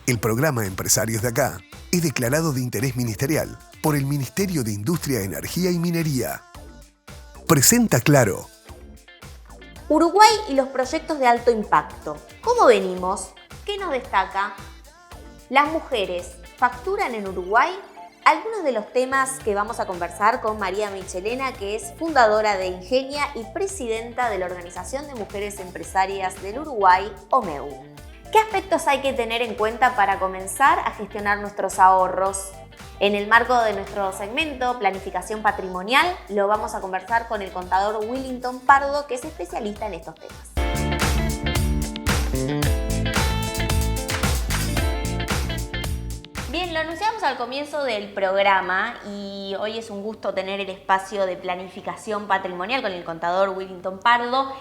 El programa Empresarios de Acá es declarado de interés ministerial por el Ministerio de Industria, Energía y Minería. Presenta Claro. Uruguay y los proyectos de alto impacto. ¿Cómo venimos? ¿Qué nos destaca? Las mujeres facturan en Uruguay. Algunos de los temas que vamos a conversar con María Michelena, que es fundadora de Ingenia y presidenta de la Organización de Mujeres Empresarias del Uruguay, OMEU. ¿Qué aspectos hay que tener en cuenta para comenzar a gestionar nuestros ahorros? En el marco de nuestro segmento Planificación Patrimonial, lo vamos a conversar con el contador Willington Pardo, que es especialista en estos temas. Bien, lo anunciamos al comienzo del programa y hoy es un gusto tener el espacio de planificación patrimonial con el contador Willington Pardo.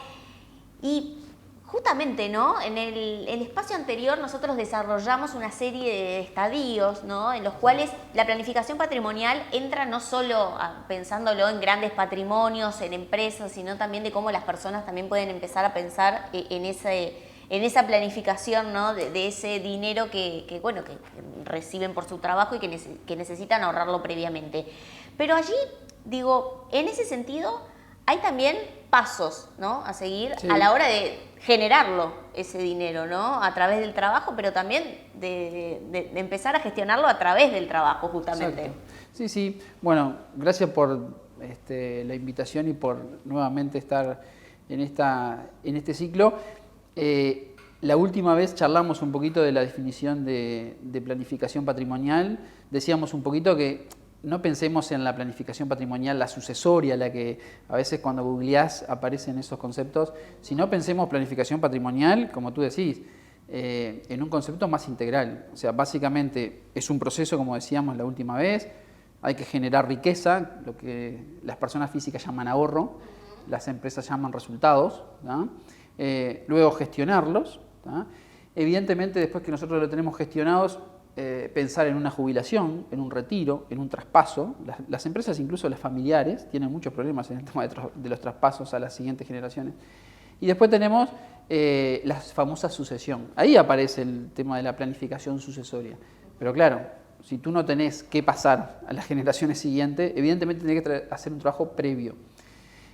Y justamente, ¿no? En el espacio anterior nosotros desarrollamos una serie de estadios, ¿no? En los cuales la planificación patrimonial entra no solo pensándolo en grandes patrimonios, en empresas, sino también de cómo las personas también pueden empezar a pensar en esa planificación, ¿no? de ese dinero que reciben por su trabajo y que necesitan ahorrarlo previamente. Pero allí, digo, en ese sentido hay también pasos, ¿no? A seguir a la hora de generarlo, ese dinero, ¿no? A través del trabajo, pero también de empezar a gestionarlo a través del trabajo, justamente. Exacto. Sí. Bueno, gracias por la invitación y por nuevamente estar en este ciclo. La última vez charlamos un poquito de la definición de planificación patrimonial. Decíamos un poquito que no pensemos en la planificación patrimonial, la sucesoria, la que a veces cuando googleás aparecen esos conceptos, sino pensemos planificación patrimonial, como tú decís, en un concepto más integral. O sea, básicamente es un proceso, como decíamos la última vez, hay que generar riqueza, lo que las personas físicas llaman ahorro, las empresas llaman resultados, ¿no? Luego gestionarlos, ¿no? Evidentemente después que nosotros lo tenemos gestionados, pensar en una jubilación, en un retiro, en un traspaso. Las empresas, incluso las familiares, tienen muchos problemas en el tema de los traspasos a las siguientes generaciones. Y después tenemos la famosa sucesión. Ahí aparece el tema de la planificación sucesoria. Pero claro, si tú no tenés qué pasar a las generaciones siguientes, evidentemente tenés que hacer un trabajo previo.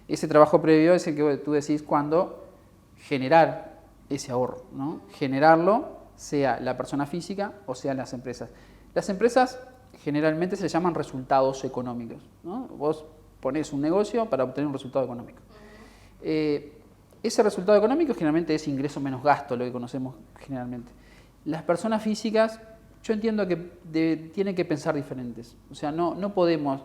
Ese trabajo previo es el que tú decís cuando generar ese ahorro, ¿no? Generarlo, sea la persona física o sea las empresas. Las empresas generalmente se llaman resultados económicos, ¿no? Vos ponés un negocio para obtener un resultado económico. Ese resultado económico generalmente es ingreso menos gasto, lo que conocemos generalmente. Las personas físicas, yo entiendo que tienen que pensar diferentes. O sea, no podemos,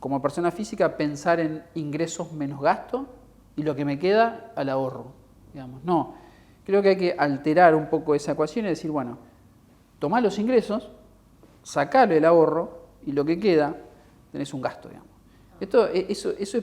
como persona física, pensar en ingresos menos gasto y lo que me queda al ahorro, digamos. No. Creo que hay que alterar un poco esa ecuación y decir, bueno, tomá los ingresos, sacale el ahorro y lo que queda, tenés un gasto, digamos. Eso es,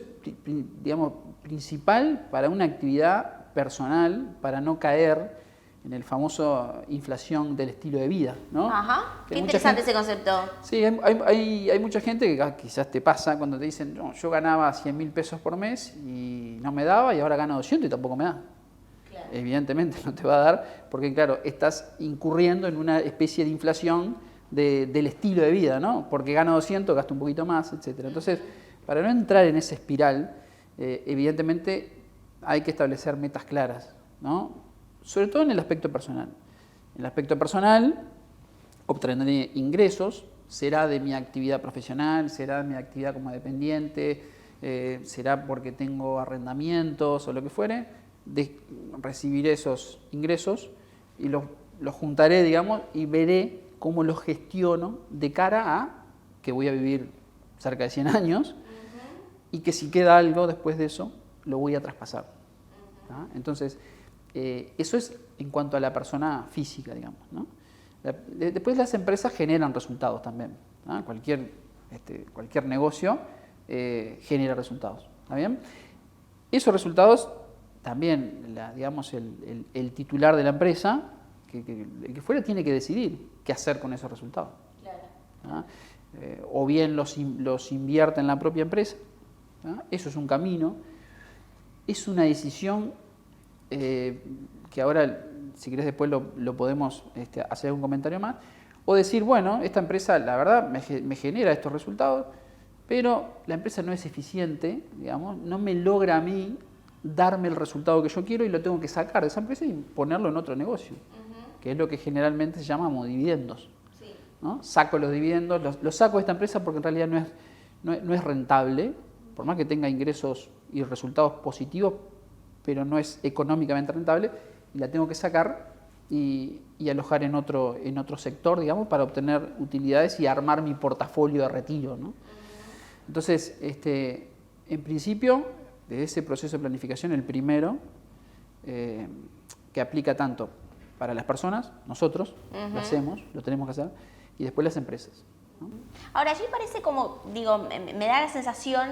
digamos, principal para una actividad personal, para no caer en el famoso inflación del estilo de vida, ¿no? Ajá, qué interesante ese concepto. Sí, hay mucha gente que quizás te pasa cuando te dicen, no, yo ganaba 100.000 pesos por mes y no me daba y ahora gano 200 y tampoco me da. Evidentemente no te va a dar, porque claro, estás incurriendo en una especie de inflación del estilo de vida, ¿no? Porque gano 200, gasto un poquito más, etc. Entonces, para no entrar en esa espiral, evidentemente hay que establecer metas claras, ¿no? Sobre todo en el aspecto personal. En el aspecto personal, obtendré ingresos, será de mi actividad profesional, será de mi actividad como dependiente, será porque tengo arrendamientos o lo que fuere. Recibiré esos ingresos y los juntaré, digamos, y veré cómo los gestiono de cara a que voy a vivir cerca de 100 años y que si queda algo después de eso, lo voy a traspasar. ¿Ah? Entonces, eso es en cuanto a la persona física, digamos, ¿no? Después las empresas generan resultados también, ¿ah? Cualquier negocio genera resultados, ¿está bien? Esos resultados también, digamos, el titular de la empresa, el que fuera, tiene que decidir qué hacer con esos resultados. Claro. ¿Ah? O bien los invierte en la propia empresa, ¿ah? Eso es un camino. Es una decisión que ahora si querés después lo podemos hacer un comentario más. O decir, bueno, esta empresa la verdad me genera estos resultados, pero la empresa no es eficiente, digamos, no me logra a mí darme el resultado que yo quiero y lo tengo que sacar de esa empresa y ponerlo en otro negocio, que es lo que generalmente se llama como dividendos. Sí. ¿No? Saco los dividendos, los saco de esta empresa porque en realidad no es rentable, por más que tenga ingresos y resultados positivos, pero no es económicamente rentable, y la tengo que sacar y alojar en otro sector, digamos, para obtener utilidades y armar mi portafolio de retiro, ¿no? Entonces, en principio, de ese proceso de planificación, el primero, que aplica tanto para las personas, nosotros lo hacemos, lo tenemos que hacer, y después las empresas, ¿no? Ahora, allí parece como, digo, me da la sensación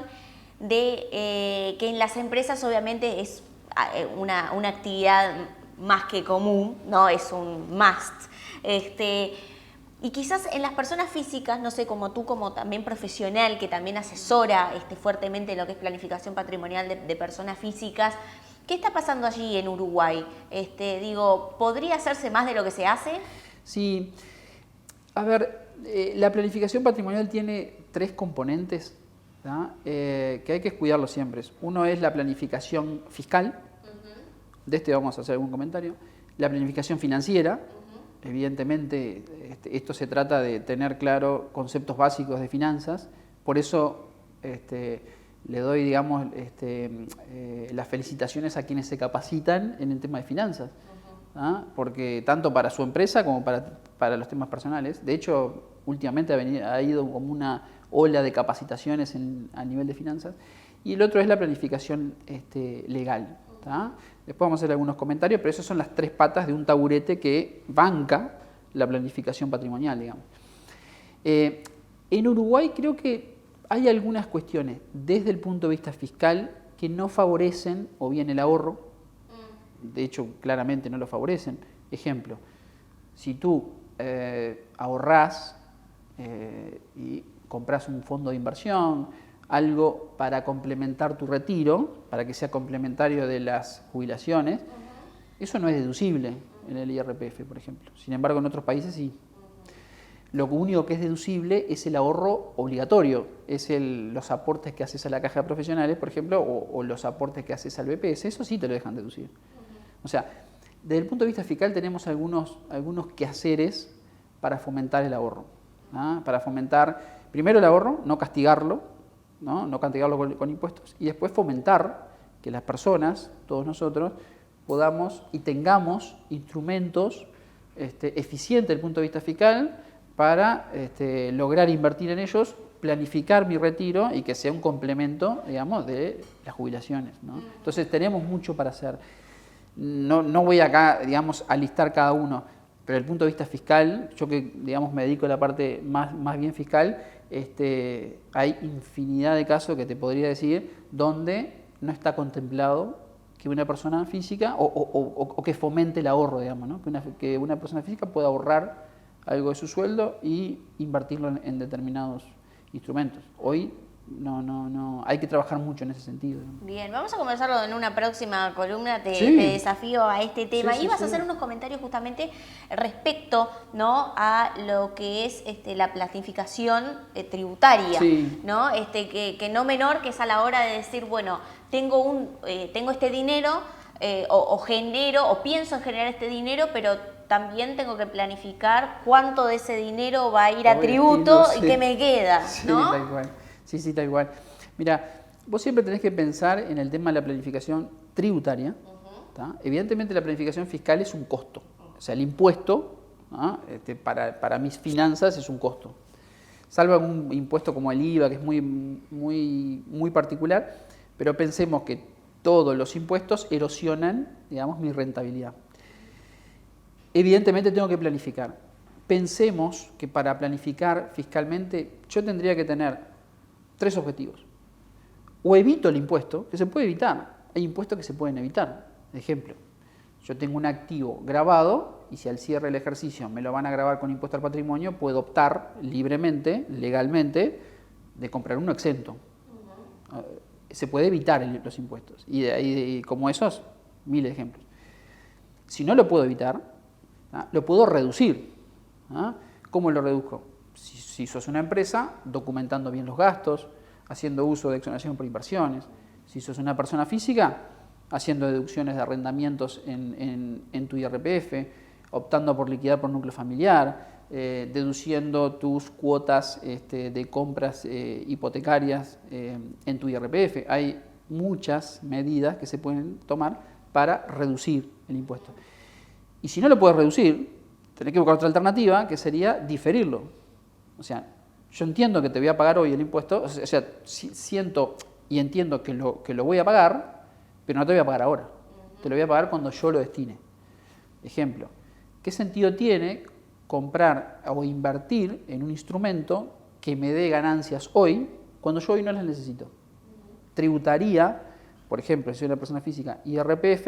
de que en las empresas obviamente es una actividad más que común, ¿no? Es un must. Y quizás en las personas físicas, no sé, como tú, como también profesional, que también asesora fuertemente lo que es planificación patrimonial de personas físicas, ¿qué está pasando allí en Uruguay? Digo, ¿podría hacerse más de lo que se hace? Sí. A ver, la planificación patrimonial tiene 3 componentes, ¿no? Que hay que cuidarlo siempre. Uno es la planificación fiscal, de vamos a hacer algún comentario. La planificación financiera, evidentemente esto se trata de tener claro conceptos básicos de finanzas, por eso le doy, digamos, las felicitaciones a quienes se capacitan en el tema de finanzas, ¿ah? Porque tanto para su empresa como para los temas personales. De hecho, últimamente ha ido como una ola de capacitaciones a nivel de finanzas. Y el otro es la planificación legal, ¿tá? Después vamos a hacer algunos comentarios, pero esas son las 3 patas de un taburete que banca la planificación patrimonial, digamos. En Uruguay creo que hay algunas cuestiones desde el punto de vista fiscal que no favorecen o bien el ahorro, de hecho claramente no lo favorecen. Ejemplo, si tú ahorrás y compras un fondo de inversión, algo para complementar tu retiro, para que sea complementario de las jubilaciones, eso no es deducible en el IRPF, por ejemplo. Sin embargo, en otros países sí. Lo único que es deducible es el ahorro obligatorio, es los aportes que haces a la caja de profesionales, por ejemplo, o los aportes que haces al BPS, eso sí te lo dejan deducir. O sea, desde el punto de vista fiscal tenemos algunos quehaceres para fomentar el ahorro, ¿no? Para fomentar primero el ahorro, no castigarlo, no castigarlo con impuestos, y después fomentar que las personas, todos nosotros, podamos y tengamos instrumentos eficientes desde el punto de vista fiscal para lograr invertir en ellos, planificar mi retiro y que sea un complemento, digamos, de las jubilaciones, ¿no? Entonces tenemos mucho para hacer. No voy acá, digamos, a listar cada uno, pero desde el punto de vista fiscal, yo que, digamos, me dedico a la parte más bien fiscal, hay infinidad de casos que te podría decir donde no está contemplado que una persona física o que fomente el ahorro, digamos, ¿no? Que una persona física pueda ahorrar algo de su sueldo y invertirlo en determinados instrumentos. Hoy no hay que trabajar mucho en ese sentido. Bien, vamos a conversarlo en una próxima columna, te desafío a este tema. Y vas a hacer unos comentarios justamente respecto, ¿no?, a lo que es la planificación tributaria, ¿no? Que no menor, que es a la hora de decir, bueno, tengo este dinero o genero o pienso en generar este dinero, pero también tengo que planificar cuánto de ese dinero va a ir a tributo y qué me queda, ¿no? Sí, tal cual. Sí, tal cual. Mira, vos siempre tenés que pensar en el tema de la planificación tributaria. Evidentemente la planificación fiscal es un costo. O sea, el impuesto, ¿no?, para mis finanzas es un costo. Salvo algún impuesto como el IVA, que es muy particular, pero pensemos que todos los impuestos erosionan, digamos, mi rentabilidad. Evidentemente tengo que planificar. Pensemos que para planificar fiscalmente yo tendría que tener 3 objetivos. O evito el impuesto, que se puede evitar. Hay impuestos que se pueden evitar. Ejemplo, yo tengo un activo grabado y si al cierre del ejercicio me lo van a grabar con impuesto al patrimonio, puedo optar libremente, legalmente, de comprar uno exento. Se puede evitar los impuestos. Y como esos, miles de ejemplos. Si no lo puedo evitar, lo puedo reducir. ¿Cómo lo reduzco? Si sos una empresa, documentando bien los gastos, haciendo uso de exoneración por inversiones. Si sos una persona física, haciendo deducciones de arrendamientos en tu IRPF, optando por liquidar por núcleo familiar, deduciendo tus cuotas de compras hipotecarias en tu IRPF. Hay muchas medidas que se pueden tomar para reducir el impuesto. Y si no lo puedes reducir, tenés que buscar otra alternativa, que sería diferirlo. O sea, yo entiendo que te voy a pagar hoy el impuesto, o sea, siento y entiendo que lo voy a pagar, pero no te voy a pagar ahora. Te lo voy a pagar cuando yo lo destine. Ejemplo, ¿qué sentido tiene comprar o invertir en un instrumento que me dé ganancias hoy, cuando yo hoy no las necesito? Tributaría, por ejemplo, si soy una persona física, IRPF,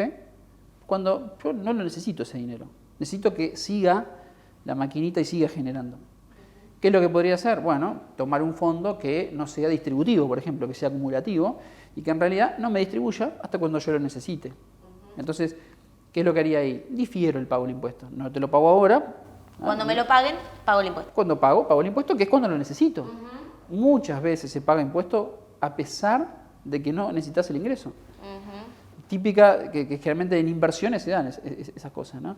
cuando yo no lo necesito ese dinero. Necesito que siga la maquinita y siga generando. ¿Qué es lo que podría hacer? Bueno, tomar un fondo que no sea distributivo, por ejemplo, que sea acumulativo y que en realidad no me distribuya hasta cuando yo lo necesite. Entonces, ¿qué es lo que haría ahí? Difiero el pago del impuesto. No te lo pago ahora. Cuando me lo paguen, pago el impuesto. Cuando pago el impuesto, que es cuando lo necesito. Muchas veces se paga impuesto a pesar de que no necesitas el ingreso. Típica, que generalmente en inversiones se dan esas cosas, ¿no?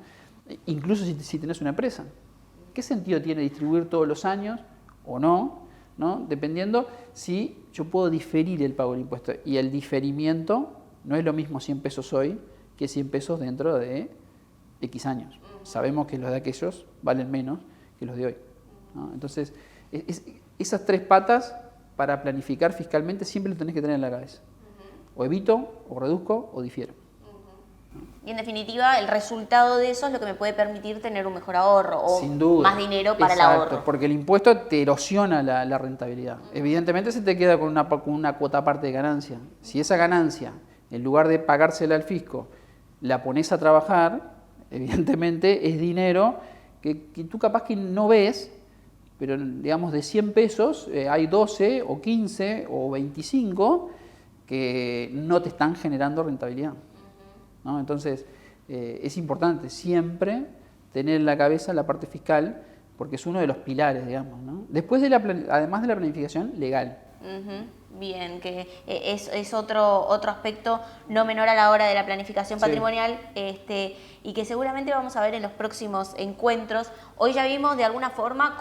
Incluso si tenés una empresa. ¿Qué sentido tiene distribuir todos los años o no? Dependiendo si yo puedo diferir el pago del impuesto. Y el diferimiento no es lo mismo 100 pesos hoy que 100 pesos dentro de X años. Sabemos que los de aquellos valen menos que los de hoy, ¿no? Entonces, esas 3 patas para planificar fiscalmente siempre lo tenés que tener en la cabeza. O evito, o reduzco, o difiero. Y en definitiva, el resultado de eso es lo que me puede permitir tener un mejor ahorro o sin duda, más dinero para el ahorro. Porque el impuesto te erosiona la rentabilidad. Evidentemente se te queda con una cuota aparte de ganancia. Si esa ganancia, en lugar de pagársela al fisco, la pones a trabajar, evidentemente es dinero que tú capaz que no ves, pero digamos de 100 pesos hay 12 o 15 o 25 que no te están generando rentabilidad, ¿no? Entonces, es importante siempre tener en la cabeza la parte fiscal, porque es uno de los pilares, digamos, ¿no? Después además de la planificación legal. Bien, que es otro aspecto no menor a la hora de la planificación patrimonial, y que seguramente vamos a ver en los próximos encuentros. Hoy ya vimos de alguna forma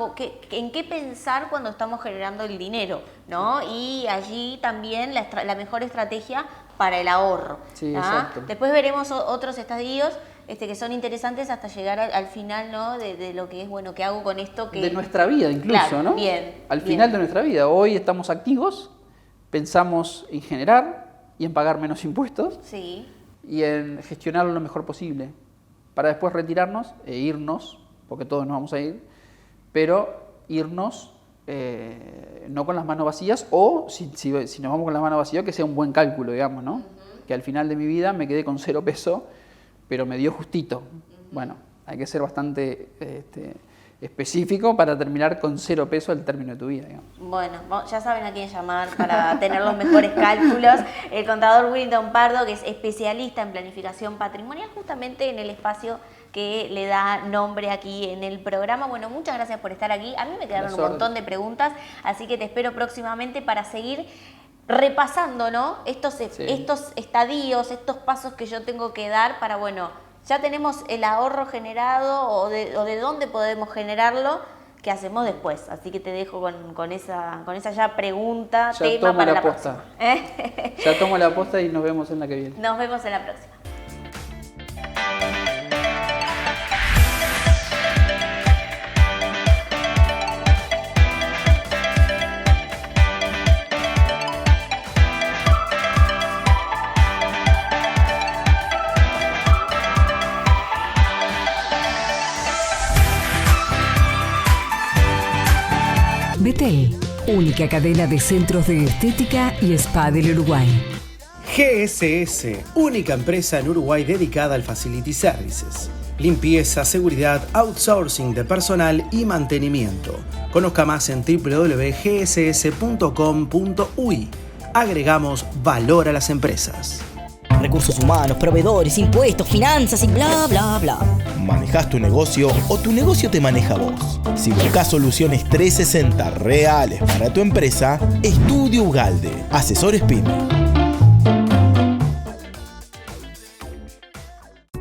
en qué pensar cuando estamos generando el dinero, ¿no? Y allí también la mejor estrategia para el ahorro. Sí, exacto. Después veremos otros estadios que son interesantes hasta llegar al final, ¿no? De lo que es, bueno, ¿qué hago con esto? De nuestra vida incluso, claro, ¿no? Bien. Al final de nuestra vida. Hoy estamos activos, pensamos en generar y en pagar menos impuestos. Sí. Y en gestionarlo lo mejor posible, para después retirarnos e irnos, porque todos nos vamos a ir, pero irnos no con las manos vacías, o si nos vamos con las manos vacías, que sea un buen cálculo, digamos, ¿no? Que al final de mi vida me quedé con 0 pesos, pero me dio justito. Bueno, hay que ser bastante específico para terminar con 0 pesos al término de tu vida, digamos. Bueno, ya saben a quién llamar para tener los mejores cálculos. El contador Willington Pardo, que es especialista en planificación patrimonial, justamente en el espacio que le da nombre aquí en el programa. Bueno, muchas gracias por estar aquí. A mí me quedaron un montón de preguntas, así que te espero próximamente para seguir repasando, ¿no? Estos estadios, estos pasos que yo tengo que dar para, bueno, ya tenemos el ahorro generado o de dónde podemos generarlo, ¿qué hacemos después? Así que te dejo con esa ya pregunta, ya tema para la próxima. Ya tomo la posta y nos vemos en la que viene. Nos vemos en la próxima. Betel, única cadena de centros de estética y spa del Uruguay. GSS, única empresa en Uruguay dedicada al Facility Services. Limpieza, seguridad, outsourcing de personal y mantenimiento. Conozca más en www.gss.com.uy. Agregamos valor a las empresas. recursos humanos, proveedores, impuestos, finanzas y bla, bla, bla. ¿Manejás tu negocio o tu negocio te maneja vos? Si buscas soluciones 360 reales para tu empresa, Estudio Ugalde, asesores PYME.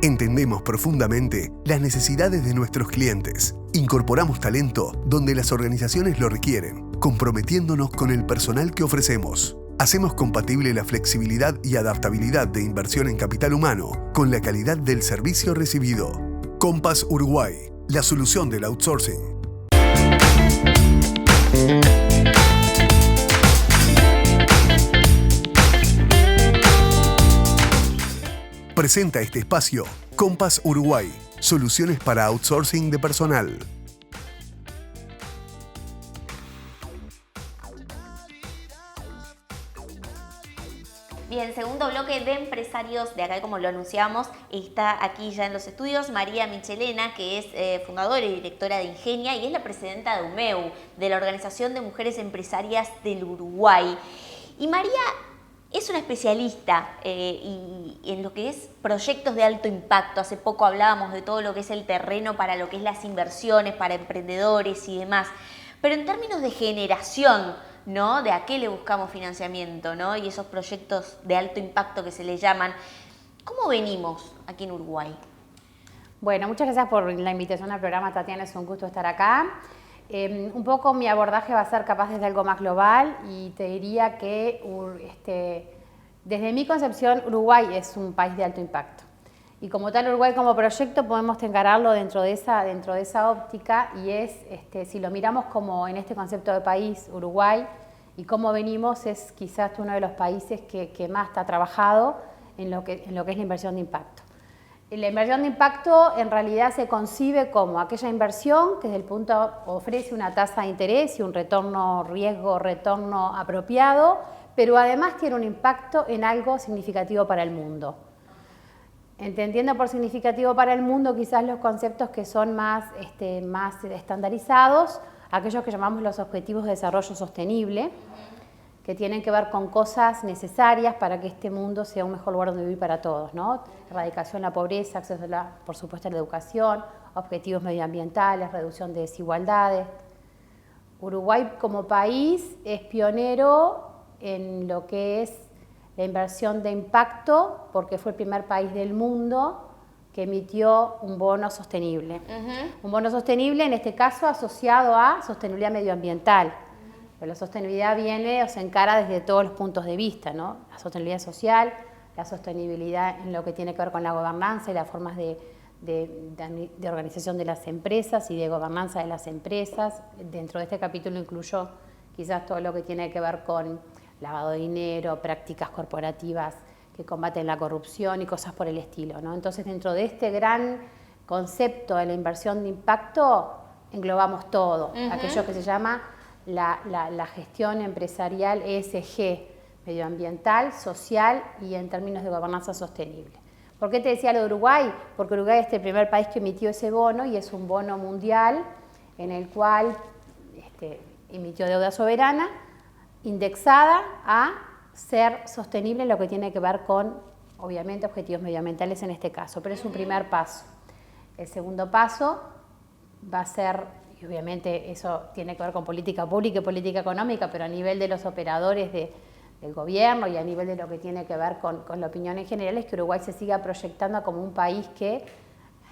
Entendemos profundamente las necesidades de nuestros clientes. Incorporamos talento donde las organizaciones lo requieren, comprometiéndonos con el personal que ofrecemos. Hacemos compatible la flexibilidad y adaptabilidad de inversión en capital humano con la calidad del servicio recibido. Compass Uruguay, la solución del outsourcing. Presenta este espacio Compass Uruguay, soluciones para outsourcing de personal. Bien, segundo bloque de empresarios de acá, como lo anunciamos, está aquí ya en los estudios María Michelena, que es fundadora y directora de Ingenia y es la presidenta de UMEU, de la Organización de Mujeres Empresarias del Uruguay. Y María es una especialista y en lo que es proyectos de alto impacto. Hace poco hablábamos de todo lo que es el terreno para lo que es las inversiones, para emprendedores y demás. Pero en términos de generación, ¿no? De a qué le buscamos financiamiento, ¿no? Y esos proyectos de alto impacto que se le llaman. ¿Cómo venimos aquí en Uruguay? Bueno, muchas gracias por la invitación al programa, Tatiana. Es un gusto estar acá. Un poco mi abordaje va a ser capaz desde algo más global y te diría que desde mi concepción Uruguay es un país de alto impacto y como tal Uruguay como proyecto podemos encararlo dentro de esa óptica y es, si lo miramos como en este concepto de país, Uruguay y cómo venimos es quizás uno de los países que más está trabajado en lo que es la inversión de impacto. La inversión de impacto en realidad se concibe como aquella inversión que desde el punto ofrece una tasa de interés y un retorno retorno apropiado, pero además tiene un impacto en algo significativo para el mundo. Entendiendo por significativo para el mundo quizás los conceptos que son más estandarizados, aquellos que llamamos los objetivos de desarrollo sostenible, que tienen que ver con cosas necesarias para que este mundo sea un mejor lugar donde vivir para todos, ¿no? Erradicación de la pobreza, acceso por supuesto a la educación, objetivos medioambientales, reducción de desigualdades. Uruguay como país es pionero en lo que es la inversión de impacto porque fue el primer país del mundo que emitió un bono sostenible. Un bono sostenible en este caso asociado a sostenibilidad medioambiental. Pero la sostenibilidad viene o se encara desde todos los puntos de vista, ¿no? La sostenibilidad social, la sostenibilidad en lo que tiene que ver con la gobernanza y las formas de organización de las empresas y de gobernanza de las empresas. Dentro de este capítulo incluyo quizás todo lo que tiene que ver con lavado de dinero, prácticas corporativas que combaten la corrupción y cosas por el estilo, ¿no? Entonces, dentro de este gran concepto de la inversión de impacto, englobamos todo, aquello que se llama la gestión empresarial ESG, medioambiental, social y en términos de gobernanza sostenible. ¿Por qué te decía lo de Uruguay? Porque Uruguay es el primer país que emitió ese bono y es un bono mundial en el cual emitió deuda soberana indexada a ser sostenible en lo que tiene que ver con, obviamente, objetivos medioambientales en este caso, pero es un primer paso. El segundo paso va a ser, y obviamente eso tiene que ver con política pública y política económica, pero a nivel de los operadores del gobierno y a nivel de lo que tiene que ver con la opinión en general, es que Uruguay se siga proyectando como un país que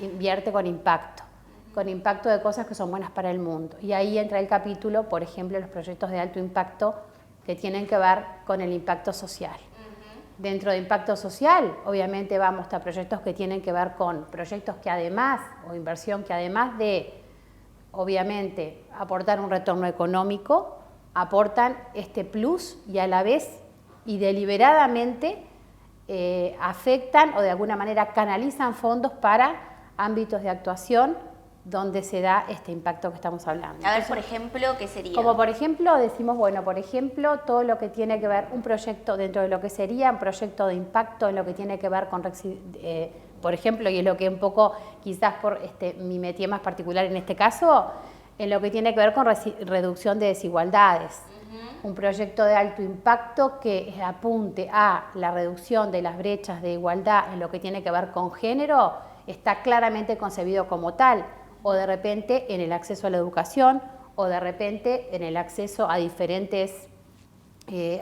invierte con impacto de cosas que son buenas para el mundo. Y ahí entra el capítulo, por ejemplo, los proyectos de alto impacto que tienen que ver con el impacto social. Dentro de impacto social, obviamente vamos a proyectos que tienen que ver con proyectos que además, o inversión que además de obviamente aportar un retorno económico, aportan este plus y a la vez y deliberadamente afectan o de alguna manera canalizan fondos para ámbitos de actuación donde se da este impacto que estamos hablando. A ver, por ejemplo, ¿qué sería? Como por ejemplo, decimos, bueno, por ejemplo, todo lo que tiene que ver, un proyecto dentro de lo que sería un proyecto de impacto en lo que tiene que ver con, por ejemplo, y es lo que un poco, quizás por mi métier más particular en este caso, en lo que tiene que ver con reducción de desigualdades. Un proyecto de alto impacto que apunte a la reducción de las brechas de igualdad en lo que tiene que ver con género, está claramente concebido como tal, o de repente en el acceso a la educación, o de repente en el acceso a diferentes,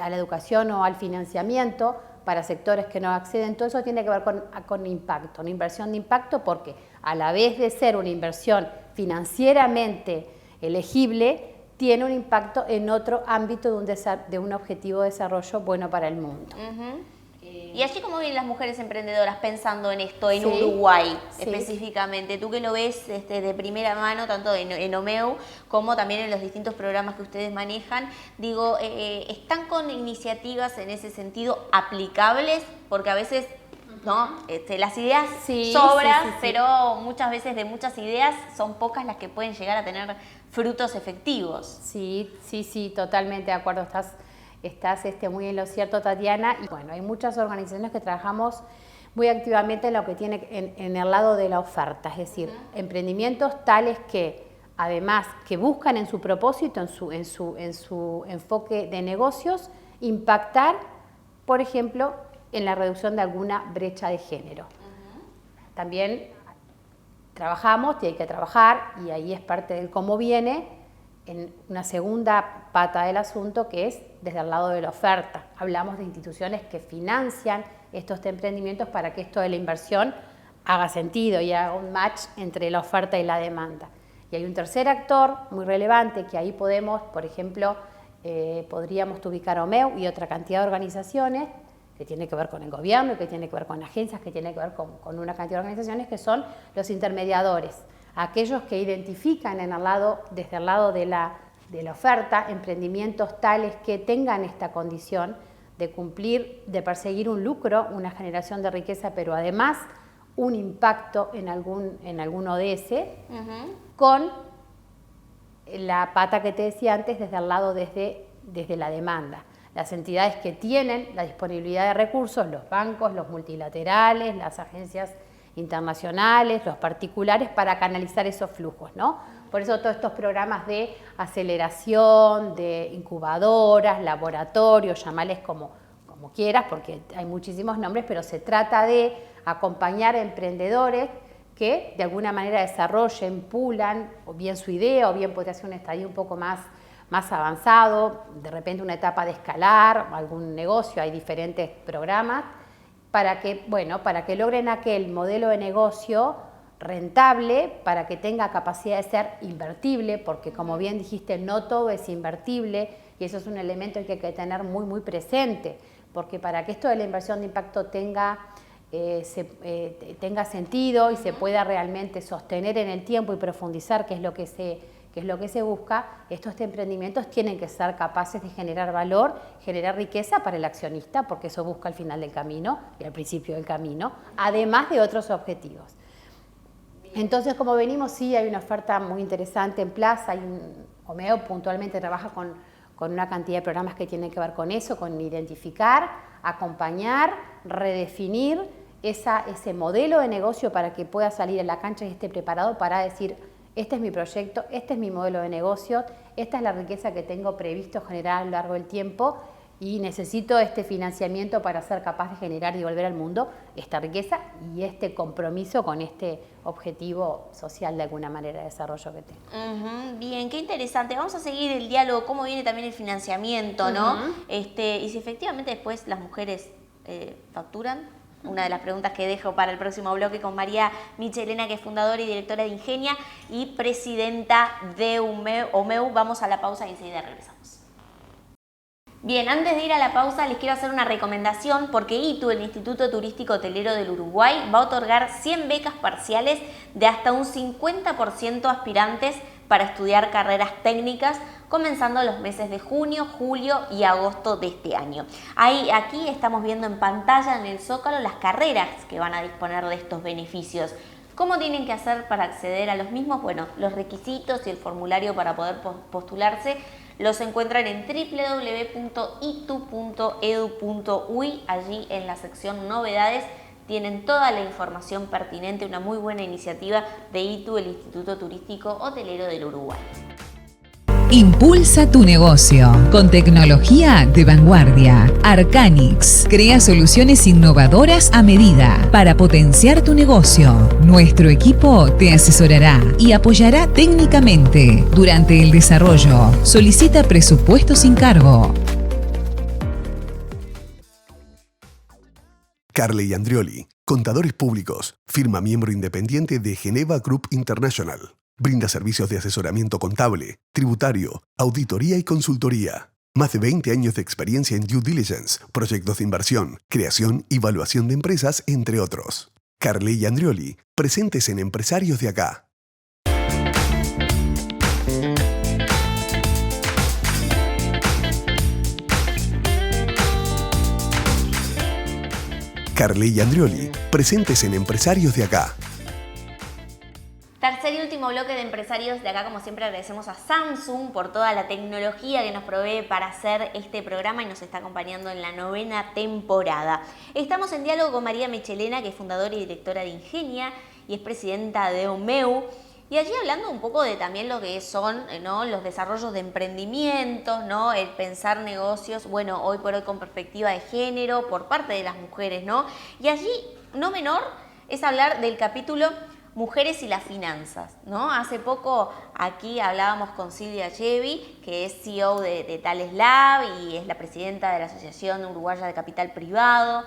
a la educación o al financiamiento para sectores que no acceden. Todo eso tiene que ver con impacto, una inversión de impacto, porque a la vez de ser una inversión financieramente elegible, tiene un impacto en otro ámbito de un objetivo de desarrollo bueno para el mundo. Y así como vienen las mujeres emprendedoras pensando en esto, en Sí, Uruguay sí. específicamente, tú que lo ves de primera mano, tanto en OMEU como también en los distintos programas que ustedes manejan, digo, ¿están con iniciativas en ese sentido aplicables? Porque a veces, ¿no? Las ideas Sí, sobran, sí, sí, sí. pero muchas veces de muchas ideas son pocas las que pueden llegar a tener frutos efectivos. Sí, totalmente de acuerdo. Estás muy en lo cierto, Tatiana. Y bueno, hay muchas organizaciones que trabajamos muy activamente en lo que tiene en el lado de la oferta, es decir, emprendimientos tales que además que buscan en su propósito, en su enfoque de negocios, impactar, por ejemplo, en la reducción de alguna brecha de género. También trabajamos, y hay que trabajar, y ahí es parte del cómo viene, en una segunda pata del asunto, que es desde el lado de la oferta. Hablamos de instituciones que financian estos emprendimientos para que esto de la inversión haga sentido y haga un match entre la oferta y la demanda. Y hay un tercer actor muy relevante que ahí podemos, por ejemplo, podríamos ubicar a OMEU y otra cantidad de organizaciones que tiene que ver con el gobierno, que tiene que ver con agencias, que tiene que ver con una cantidad de organizaciones que son los intermediadores, aquellos que identifican desde el lado de la oferta, emprendimientos tales que tengan esta condición de cumplir, de perseguir un lucro, una generación de riqueza, pero además un impacto en algún ODS, con la pata que te decía antes, desde el lado desde la demanda. Las entidades que tienen la disponibilidad de recursos, los bancos, los multilaterales, las agencias internacionales, los particulares, para canalizar esos flujos, ¿no? Por eso todos estos programas de aceleración, de incubadoras, laboratorios, llamales como quieras, porque hay muchísimos nombres, pero se trata de acompañar a emprendedores que de alguna manera desarrollen, pulan, o bien su idea, o bien podría ser un estadio un poco más avanzado, de repente una etapa de escalar, algún negocio, hay diferentes programas, para que logren aquel modelo de negocio rentable, para que tenga capacidad de ser invertible, porque como bien dijiste, no todo es invertible, y eso es un elemento que hay que tener muy, muy presente, porque para que esto de la inversión de impacto tenga sentido y se pueda realmente sostener en el tiempo y profundizar, que es lo que se busca, estos emprendimientos tienen que ser capaces de generar valor, generar riqueza para el accionista, porque eso busca al final del camino y al principio del camino, además de otros objetivos. Entonces, como venimos, sí, hay una oferta muy interesante en plaza. OMEU puntualmente trabaja con una cantidad de programas que tienen que ver con eso, con identificar, acompañar, redefinir ese modelo de negocio para que pueda salir a la cancha y esté preparado para decir: este es mi proyecto, este es mi modelo de negocio, esta es la riqueza que tengo previsto generar a lo largo del tiempo y necesito este financiamiento para ser capaz de generar y devolver al mundo esta riqueza y este compromiso con este objetivo social de alguna manera de desarrollo que tengo. Bien, qué interesante. Vamos a seguir el diálogo, cómo viene también el financiamiento, ¿no? Y si efectivamente después las mujeres facturan. Una de las preguntas que dejo para el próximo bloque con María Michelena, que es fundadora y directora de Ingenia y presidenta de OMEU. Vamos a la pausa y enseguida regresamos. Bien, antes de ir a la pausa les quiero hacer una recomendación, porque ITU, el Instituto Turístico Hotelero del Uruguay, va a otorgar 100 becas parciales de hasta un 50% a aspirantes para estudiar carreras técnicas, comenzando los meses de junio, julio y agosto de este año. Aquí estamos viendo en pantalla en el Zócalo las carreras que van a disponer de estos beneficios. ¿Cómo tienen que hacer para acceder a los mismos? Bueno, los requisitos y el formulario para poder postularse los encuentran en www.itu.edu.uy. Allí en la sección novedades tienen toda la información pertinente, una muy buena iniciativa de ITU, el Instituto Turístico Hotelero del Uruguay. Impulsa tu negocio con tecnología de vanguardia. Arcanix crea soluciones innovadoras a medida para potenciar tu negocio. Nuestro equipo te asesorará y apoyará técnicamente durante el desarrollo. Solicita presupuesto sin cargo. Carley Andrioli, contadores públicos, firma miembro independiente de Geneva Group International. Brinda servicios de asesoramiento contable, tributario, auditoría y consultoría. Más de 20 años de experiencia en due diligence, proyectos de inversión, creación y evaluación de empresas, entre otros. Carley Andrioli, presentes en Empresarios de Acá. Carley Andrioli, presentes en Empresarios de Acá. Tercer y último bloque de Empresarios de Acá. Como siempre, agradecemos a Samsung por toda la tecnología que nos provee para hacer este programa y nos está acompañando en la 9ª temporada. Estamos en diálogo con María Michelena, que es fundadora y directora de Ingenia y es presidenta de OMEU. Y allí hablando un poco de también lo que son, ¿no?, los desarrollos de emprendimientos, ¿no?, el pensar negocios, bueno, hoy por hoy con perspectiva de género por parte de las mujeres, ¿no? Y allí, no menor, es hablar del capítulo Mujeres y las finanzas, ¿no? Hace poco aquí hablábamos con Silvia Chevi, que es CEO de Thales Lab y es la presidenta de la Asociación Uruguaya de Capital Privado.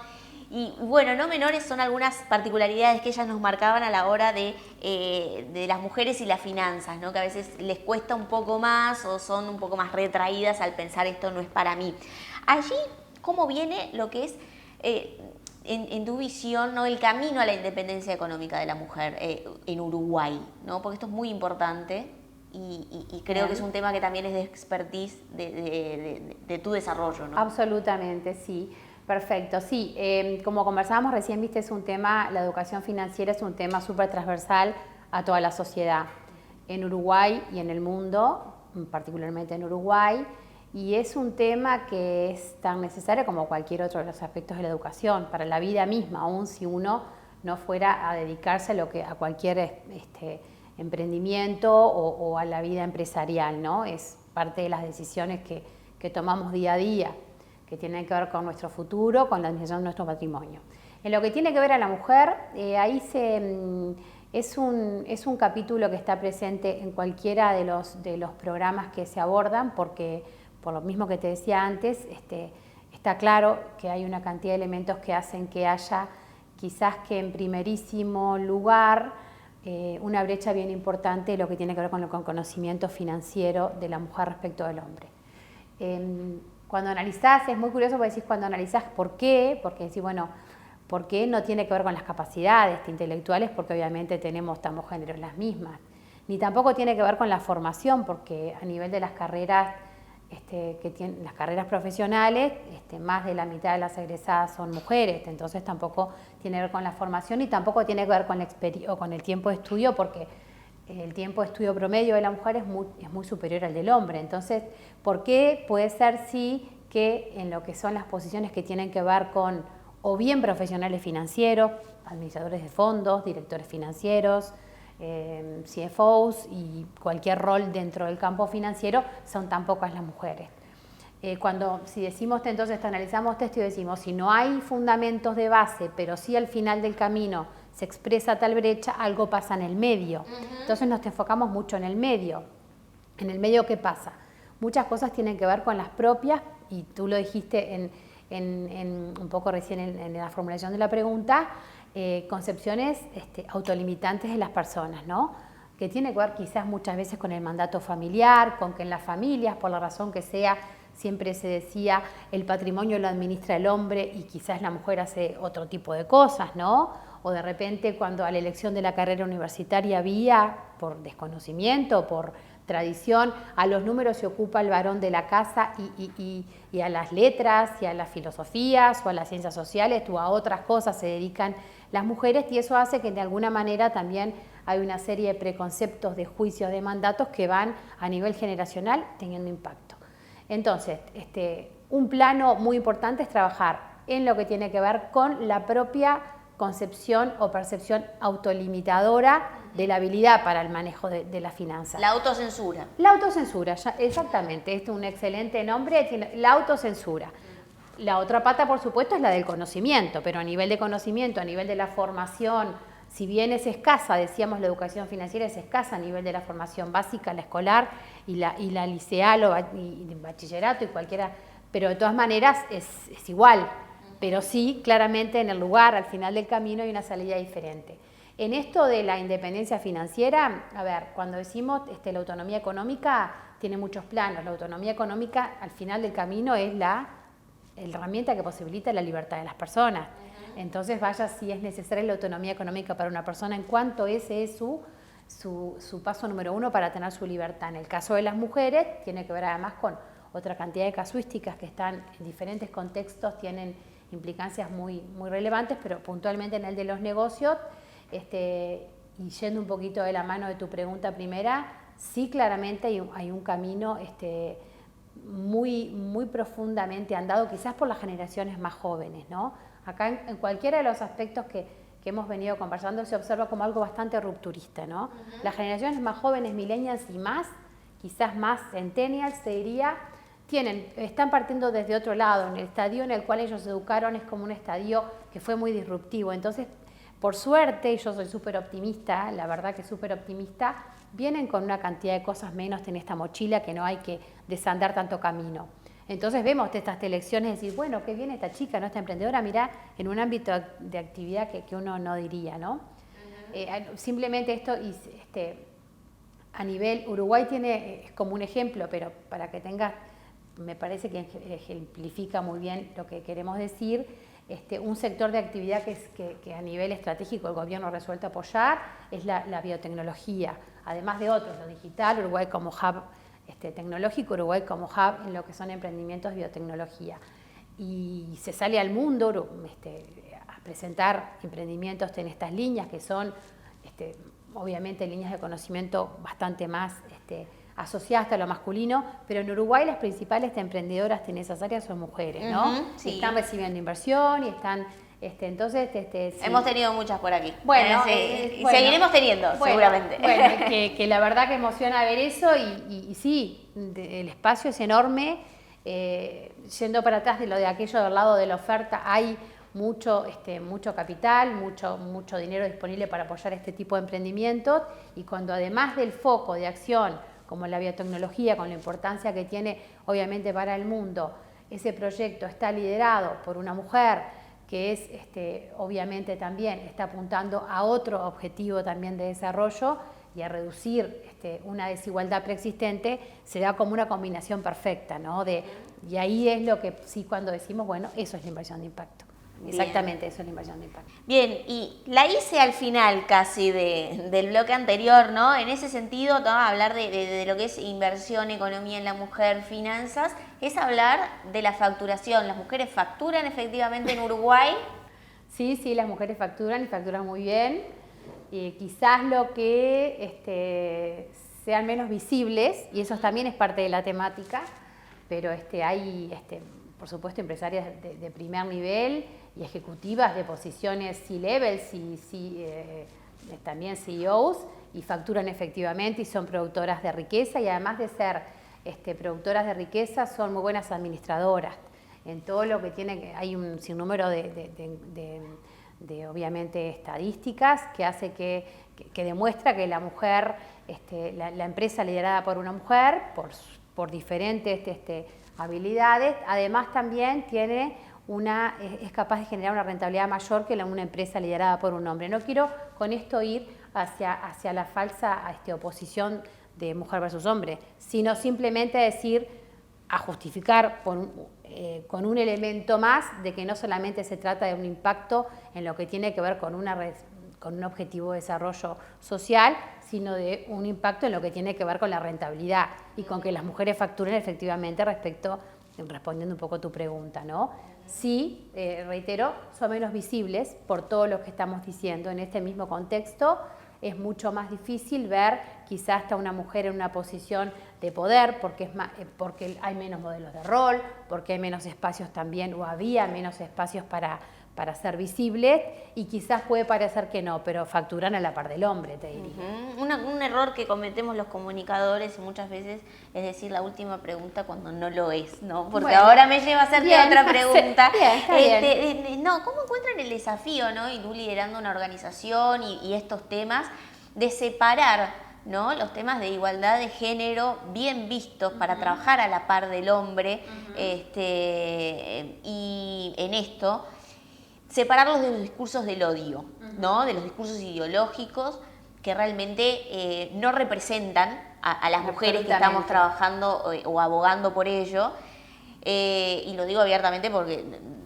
Y bueno, no menores son algunas particularidades que ellas nos marcaban a la hora de las mujeres y las finanzas, ¿no? Que a veces les cuesta un poco más o son un poco más retraídas al pensar esto no es para mí. Allí, ¿cómo viene lo que es, en tu visión, ¿no?, el camino a la independencia económica de la mujer en Uruguay, ¿no? Porque esto es muy importante y creo que es un tema que también es de expertise de tu desarrollo, ¿no? Absolutamente, sí. Perfecto, sí, como conversábamos recién, viste, es un tema, la educación financiera es un tema súper transversal a toda la sociedad, en Uruguay y en el mundo, particularmente en Uruguay, y es un tema que es tan necesario como cualquier otro de los aspectos de la educación, para la vida misma, aun si uno no fuera a dedicarse a cualquier emprendimiento o a la vida empresarial, ¿no? Es parte de las decisiones que tomamos día a día, que tienen que ver con nuestro futuro, con la administración de nuestro patrimonio. En lo que tiene que ver a la mujer, ahí es un capítulo que está presente en cualquiera de los programas que se abordan, porque por lo mismo que te decía antes, está claro que hay una cantidad de elementos que hacen que haya quizás que en primerísimo lugar una brecha bien importante de lo que tiene que ver con el conocimiento financiero de la mujer respecto del hombre. Cuando analizás, es muy curioso porque decís cuando analizás por qué, porque decís, bueno, ¿por qué no tiene que ver con las capacidades intelectuales? Porque obviamente estamos géneros las mismas. Ni tampoco tiene que ver con la formación, porque a nivel de las carreras, las carreras profesionales, más de la mitad de las egresadas son mujeres, entonces tampoco tiene que ver con la formación y tampoco tiene que ver con el tiempo de estudio, porque el tiempo de estudio promedio de la mujer es muy superior al del hombre. Entonces, ¿por qué puede ser sí que en lo que son las posiciones que tienen que ver con o bien profesionales financieros, administradores de fondos, directores financieros, CFOs y cualquier rol dentro del campo financiero, son tan pocas las mujeres? Si decimos, entonces analizamos esto y decimos, si no hay fundamentos de base, pero sí al final del camino se expresa tal brecha, algo pasa en el medio. Entonces nos enfocamos mucho en el medio. ¿En el medio qué pasa? Muchas cosas tienen que ver con las propias, y tú lo dijiste un poco recién en la formulación de la pregunta, concepciones autolimitantes de las personas, ¿no? Que tiene que ver quizás muchas veces con el mandato familiar, con que en las familias, por la razón que sea, siempre se decía el patrimonio lo administra el hombre y quizás la mujer hace otro tipo de cosas, ¿no? O de repente cuando a la elección de la carrera universitaria había, por desconocimiento, por tradición, a los números se ocupa el varón de la casa y a las letras y a las filosofías o a las ciencias sociales o a otras cosas se dedican las mujeres, y eso hace que de alguna manera también hay una serie de preconceptos, de juicios, de mandatos que van a nivel generacional teniendo impacto. Entonces, un plano muy importante es trabajar en lo que tiene que ver con la propia concepción o percepción autolimitadora de la habilidad para el manejo de las finanzas. La autocensura. La autocensura, exactamente, este es un excelente nombre, la autocensura. La otra pata, por supuesto, es la del conocimiento, pero a nivel de conocimiento, a nivel de la formación, si bien es escasa, decíamos la educación financiera es escasa a nivel de la formación básica, la escolar y la liceal y bachillerato y cualquiera, pero de todas maneras es igual, pero sí, claramente en el lugar, al final del camino hay una salida diferente. En esto de la independencia financiera, a ver, cuando decimos la autonomía económica tiene muchos planos. La autonomía económica al final del camino es la herramienta que posibilita la libertad de las personas. Entonces, vaya si es necesaria la autonomía económica para una persona en cuanto ese es su paso número uno para tener su libertad. En el caso de las mujeres, tiene que ver además con otra cantidad de casuísticas que están en diferentes contextos, tienen implicancias muy relevantes, pero puntualmente en el de los negocios, y yendo un poquito de la mano de tu pregunta primera, sí claramente hay un camino muy profundamente andado, quizás por las generaciones más jóvenes, ¿no? Acá en cualquiera de los aspectos que hemos venido conversando se observa como algo bastante rupturista, ¿no? Las generaciones más jóvenes, millennials y más, quizás más centennials, te diría, están partiendo desde otro lado. En el estadio en el cual ellos se educaron es como un estadio que fue muy disruptivo. Entonces, por suerte, yo soy súper optimista, la verdad que súper optimista, vienen con una cantidad de cosas menos en esta mochila que no hay que desandar tanto camino. Entonces vemos estas elecciones y decir, bueno, qué bien esta chica, ¿no? Esta emprendedora, mirá, en un ámbito de actividad que uno no diría, ¿no? Simplemente esto, a nivel, Uruguay es como un ejemplo, pero para que tengas, me parece que ejemplifica muy bien lo que queremos decir, un sector de actividad que a nivel estratégico el gobierno ha resuelto apoyar es la biotecnología, además de otros, lo digital, Uruguay como hub tecnológico, Uruguay como hub en lo que son emprendimientos de biotecnología. Y se sale al mundo a presentar emprendimientos en estas líneas que son obviamente líneas de conocimiento bastante más asociadas a lo masculino, pero en Uruguay las principales emprendedoras en esas áreas son mujeres, ¿no? Sí. Están recibiendo inversión y están, entonces... sí. Hemos tenido muchas por aquí. Bueno, y seguiremos teniendo, seguramente. Bueno, que la verdad que emociona ver eso y sí, el espacio es enorme. Yendo para atrás de lo de aquello del lado de la oferta, hay mucho capital, mucho dinero disponible para apoyar este tipo de emprendimientos, y cuando además del foco de acción como la biotecnología, con la importancia que tiene obviamente para el mundo, ese proyecto está liderado por una mujer que es obviamente también está apuntando a otro objetivo también de desarrollo y a reducir una desigualdad preexistente, se da como una combinación perfecta, ¿no? Y ahí es lo que sí, cuando decimos, bueno, eso es la inversión de impacto. Bien. Exactamente, eso es la inversión de impacto. Bien, y la hice al final casi del bloque anterior, ¿no? En ese sentido, ¿no? Hablar de lo que es inversión, economía en la mujer, finanzas, es hablar de la facturación. ¿Las mujeres facturan efectivamente en Uruguay? Sí, las mujeres facturan y facturan muy bien. Quizás lo que sean menos visibles, y eso también es parte de la temática, pero hay, por supuesto, empresarias de primer nivel y ejecutivas de posiciones C-levels y también CEOs, y facturan efectivamente y son productoras de riqueza, y además de ser productoras de riqueza son muy buenas administradoras. En todo lo que hay un sinnúmero de obviamente estadísticas que hace que demuestra que la mujer, la empresa liderada por una mujer, por diferentes habilidades, además también es capaz de generar una rentabilidad mayor que una empresa liderada por un hombre. No quiero con esto ir hacia la falsa oposición de mujer versus hombre, sino simplemente decir, a justificar con un elemento más de que no solamente se trata de un impacto en lo que tiene que ver con un objetivo de desarrollo social, sino de un impacto en lo que tiene que ver con la rentabilidad y con que las mujeres facturen efectivamente respondiendo un poco a tu pregunta, ¿no? Sí, reitero, son menos visibles por todo lo que estamos diciendo. En este mismo contexto es mucho más difícil ver quizás hasta una mujer en una posición de poder porque hay menos modelos de rol, porque hay menos espacios también, o había menos espacios para ser visibles y quizás puede parecer que no, pero facturan a la par del hombre, te diría. Un error que cometemos los comunicadores muchas veces es decir la última pregunta cuando no lo es, ¿no? Porque bueno, ahora me lleva a hacerte bien, otra pregunta. bien, está bien. No, ¿cómo encuentran el desafío, ¿no? Y tú liderando una organización y estos temas de separar, ¿no? Los temas de igualdad de género bien vistos para trabajar a la par del hombre y en esto separarlos de los discursos del odio, ¿no? De los discursos ideológicos que realmente no representan a las mujeres que estamos trabajando o abogando por ello. Y lo digo abiertamente porque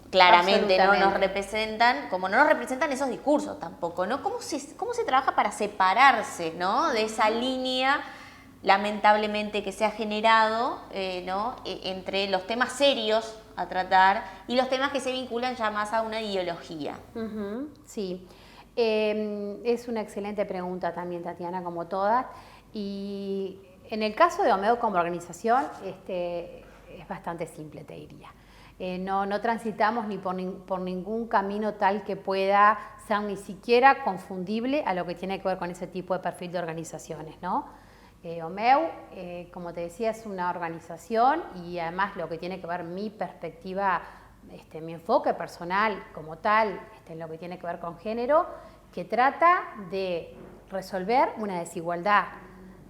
claramente no nos representan, como no nos representan esos discursos tampoco, ¿no? ¿Cómo se trabaja para separarse, ¿no? De esa línea, lamentablemente, que se ha generado, ¿no? Entre los temas serios a tratar y los temas que se vinculan ya más a una ideología? Sí, es una excelente pregunta también, Tatiana, como todas. Y en el caso de OMEU como organización, es bastante simple, te diría. No transitamos ni por ningún camino tal que pueda ser ni siquiera confundible a lo que tiene que ver con ese tipo de perfil de organizaciones, ¿no? OMEU, como te decía, es una organización y además lo que tiene que ver mi perspectiva, mi enfoque personal como tal, en lo que tiene que ver con género, que trata de resolver una desigualdad.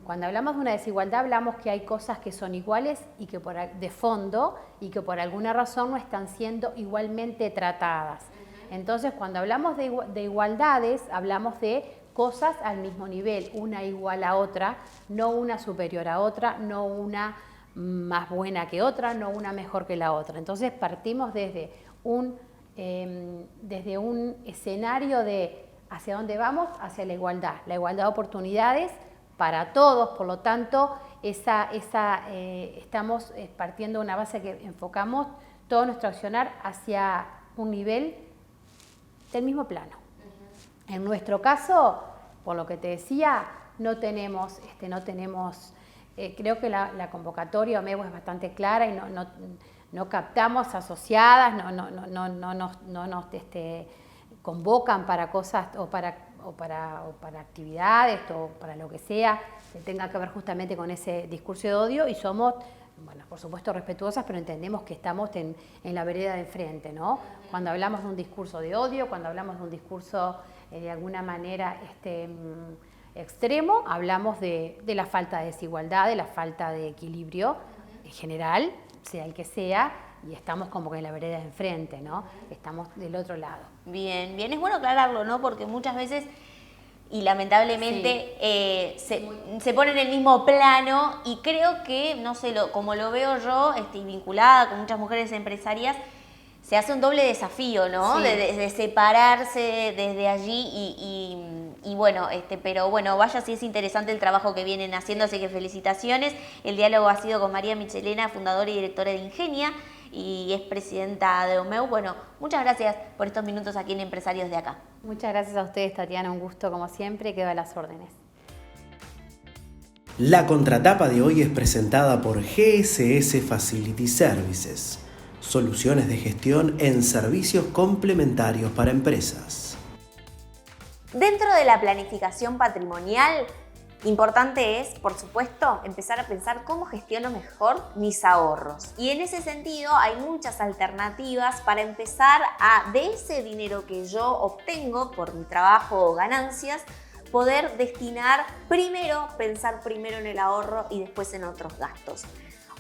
Cuando hablamos de una desigualdad hablamos que hay cosas que son iguales y que de fondo y que por alguna razón no están siendo igualmente tratadas. Entonces, cuando hablamos de igualdades, hablamos de cosas al mismo nivel, una igual a otra, no una superior a otra, no una más buena que otra, no una mejor que la otra. Entonces, partimos desde un escenario de hacia dónde vamos, hacia la igualdad de oportunidades para todos. Por lo tanto, estamos partiendo de una base que enfocamos todo nuestro accionar hacia un nivel del mismo plano. En nuestro caso, por lo que te decía, no tenemos creo que la convocatoria OMEU es bastante clara y no captamos asociadas, no nos convocan para cosas o para actividades o para lo que sea que tenga que ver justamente con ese discurso de odio, y somos, bueno, por supuesto respetuosas, pero entendemos que estamos en la vereda de enfrente, ¿no? Cuando hablamos de un discurso de odio, cuando hablamos de un discurso de alguna manera extremo, hablamos de la falta de desigualdad, de la falta de equilibrio en general, sea el que sea, y estamos como que en la vereda de enfrente, ¿no? Estamos del otro lado. Bien, es bueno aclararlo, ¿no? Porque muchas veces, y lamentablemente, se pone en el mismo plano, y creo que, no sé, como lo veo yo, vinculada con muchas mujeres empresarias, se hace un doble desafío, ¿no? Sí. De separarse desde allí y bueno, pero bueno, vaya si es interesante el trabajo que vienen haciendo, así que felicitaciones. El diálogo ha sido con María Michelena, fundadora y directora de Ingenia, y es presidenta de OMEU. Bueno, muchas gracias por estos minutos aquí en Empresarios de Acá. Muchas gracias a ustedes, Tatiana, un gusto como siempre, quedo a las órdenes. La contratapa de hoy es presentada por GSS Facility Services, soluciones de gestión en servicios complementarios para empresas. Dentro de la planificación patrimonial, importante es, por supuesto, empezar a pensar cómo gestiono mejor mis ahorros. Y en ese sentido hay muchas alternativas para empezar de ese dinero que yo obtengo por mi trabajo o ganancias, poder pensar primero en el ahorro y después en otros gastos.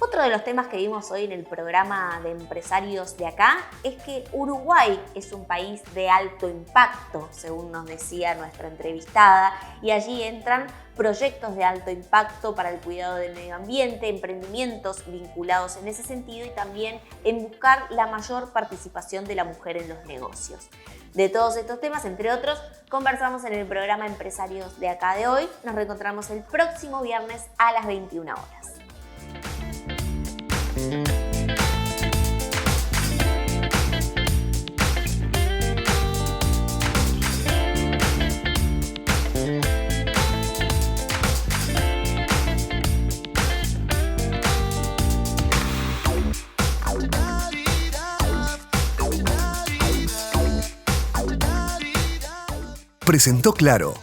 Otro de los temas que vimos hoy en el programa de Empresarios de Acá es que Uruguay es un país de alto impacto, según nos decía nuestra entrevistada, y allí entran proyectos de alto impacto para el cuidado del medio ambiente, emprendimientos vinculados en ese sentido y también en buscar la mayor participación de la mujer en los negocios. De todos estos temas, entre otros, conversamos en el programa Empresarios de Acá de hoy. Nos reencontramos el próximo viernes a las 21 horas. presentó Claro,